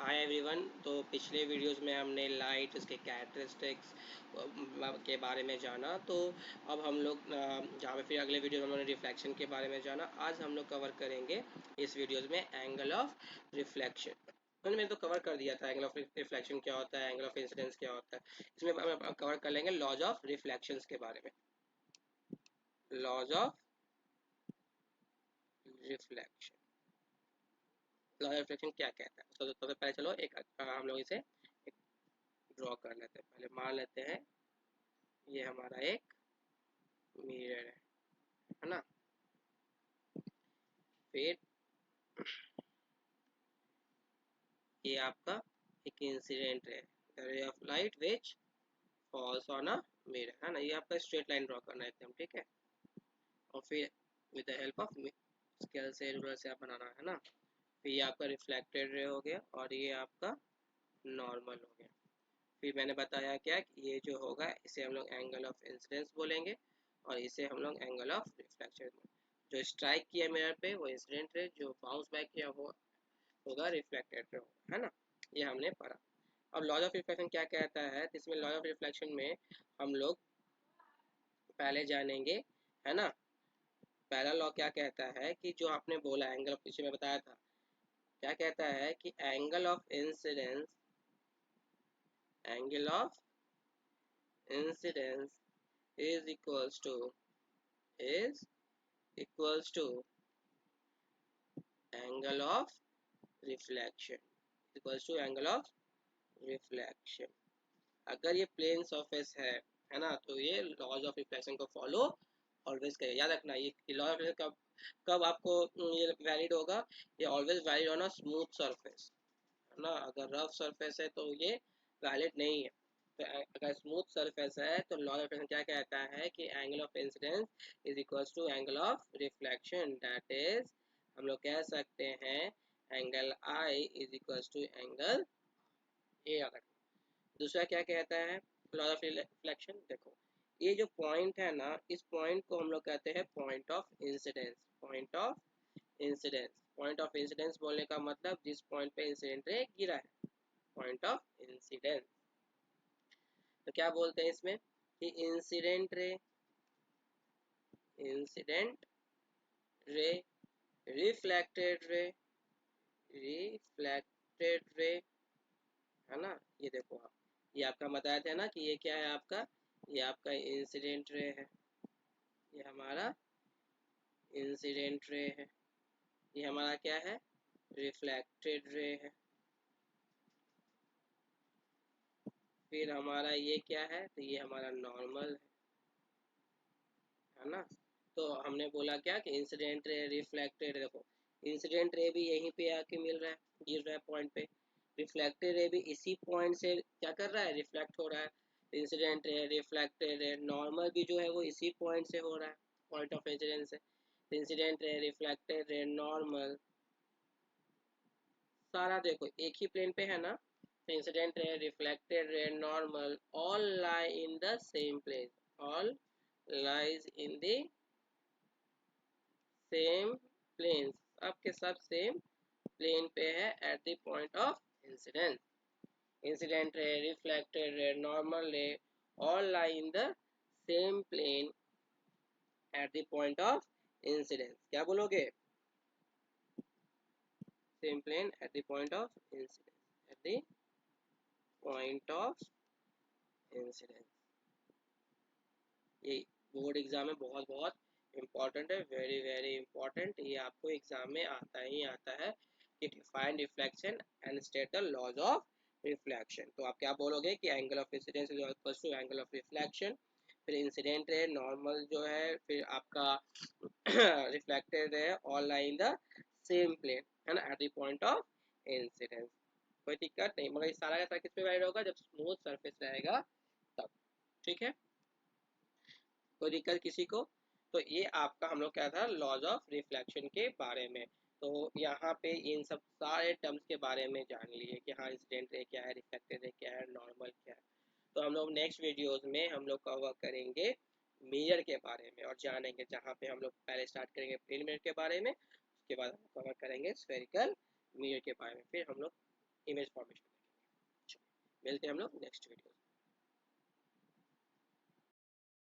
Hi everyone. तो पिछले videos में हमने लाइट, उसके कैरेक्टरिस्टिक्स के बारे में जाना। तो अब हम लोग जहाँ पे फिर अगले वीडियो में हमने रिफ्लेक्शन के बारे में जाना। आज हम लोग कवर करेंगे इस वीडियोस में एंगल ऑफ रिफ्लेक्शन। मैंने तो कवर कर दिया था एंगल ऑफ रिफ्लेक्शन क्या होता है, एंगल ऑफ इंसिडेंस क्या होता है। इसमें हम कवर कर लेंगे लॉज ऑफ रिफ्लेक्शंस के बारे में। Laws of reflection, law of reflection क्या कहता है। तो पहले चलो एक हम लोग इसे ड्रॉ कर लेते हैं। पहले मान लेते हैं ये हमारा एक मिरर है ना। फिर ये आपका एक इंसिडेंट है, the ray of light which falls on a mirror है ना। ये आपका स्ट्रेट लाइन ड्रॉ करना है एकदम, ठीक है। और फिर with the help of scale से, रूलर से आप बनाना है ना। फिर ये आपका रिफ्लेक्टेड रे हो गया और ये आपका नॉर्मल हो गया। फिर मैंने बताया क्या कि ये जो होगा इसे हम लोग एंगल ऑफ इंसिडेंस बोलेंगे और इसे हम लोग एंगल ऑफ रिफ्लेक्शन। जो स्ट्राइक किया मिरर पे वो इंसिडेंट रे, जो बाउंस बैक किया वो होगा रिफ्लेक्टेड रे होगा, है ना। ये हमने पढ़ा। अब लॉज ऑफ रिफ्लेक्शन क्या कहता है, तो इसमें लॉज ऑफ रिफ्लेक्शन में हम लोग पहले जानेंगे, है ना। पहला लॉ क्या कहता है कि जो आपने बोला एंगल ऑफ, पीछे में बताया था, क्या कहता है कि angle of incidence is equals to is equals to angle of reflection, equals to angle of reflection। अगर ये प्लेन सरफेस है ना, तो ये लॉज ऑफ रिफ्लेक्शन को फॉलो ऑलवेज करेगा। याद रखना ये लॉ ऑफ रिफ्लेक्शन कब कब आपको ये वैलिड होगा, ये always valid on a smooth surface, है ना। अगर रफ सरफेस है तो ये वैलिड नहीं है। तो अगर स्मूथ सरफेस है तो लॉ ऑफ रिफ्लेक्शन क्या कहता है कि angle of incidence is equals to angle of reflection, that is हम लोग कह सकते हैं angle I is equals to angle A. अगर दूसरा क्या कहता है लॉ ऑफ रिफ्लेक्शन, देखो ये जो पॉइंट है ना, इस पॉइंट को हम लोग कहते हैं point of incidence. Point of incidence, point of incidence बोलने का मतलब जिस पॉइंट पे इंसिडेंट रे गिरा है, पॉइंट ऑफ इंसिडेंस। तो क्या बोलते हैं इसमें कि इंसिडेंट रे, रिफ्लेक्टेड रे, रिफ्लेक्टेड रे, है ना। ये देखो आप, ये आपका बताया था ना कि ये क्या है आपका, ये आपका इंसिडेंट रे है, ये हमारा इंसिडेंट रे है। ये हमारा क्या है, रिफ्लेक्टेड रे है। फिर हमारा ये क्या है, तो ये हमारा नॉर्मल है ना। तो हमने बोला क्या कि इंसिडेंट रे, रिफ्लेक्टेड, देखो इंसिडेंट रे भी यहीं पे आके मिल रहा है, गिर रहा है पॉइंट पे। रिफ्लेक्टेड रे भी इसी पॉइंट से क्या कर रहा है, रिफ्लेक्ट हो रहा है। Incident ray, reflected ray, normal भी जो है वो इसी पॉइंट से हो रहा है, पॉइंट ऑफ इंसिडेंस से। Incident ray, reflected ray, normal, सारा देखो एक ही प्लेन पे है ना। Incident ray, reflected ray, normal, all lie in the same plane, all lies in the same plane, सब के सब सेम प्लेन पे है at the point of incidence. Incident ray, reflected ray, normal ray, all lie in the same plane at the point of incidence. क्या बोलोगे, same plane at the point of incidence, at the point of incidence. ये board exam में बहुत बहुत important है, very very important. ये आपको exam में आता ही आता है कि define reflection and state the laws of reflection. तो आप क्या बोलोगे कि angle of incidence is equal to angle of reflection. फिर इंसिडेंट है, नॉर्मल जो है, फिर आपका रिफ्लेक्टेड है, all lie in the same plane, है ना, at the point of incidence. कोई दिक्कत नहीं, मगर सारा का सारा किस पे वैलिड होगा, जब स्मूथ सरफेस रहेगा तब, ठीक है। कोई दिक्कत किसी को। तो ये आपका हम लोग क्या था, लॉज ऑफ रिफ्लेक्शन के बारे में। तो यहाँ पे इन सब सारे टर्म्स के बारे में जान लिए कि हाँ इंसिडेंट रे क्या है, रिफ्लेक्टेड रे क्या है, नॉर्मल क्या है। तो हम लोग नेक्स्ट वीडियोस में हम लोग कवर करेंगे मिरर के बारे में और जानेंगे, जहाँ पे हम लोग पहले स्टार्ट करेंगे प्लेन मिरर के बारे में, उसके बाद हम कवर करेंगे स्फेरिकल मिरर के बारे में। फिर हम लोग इमेज फॉर्मेशन। मिलते हैं हम लोग नेक्स्ट वीडियो।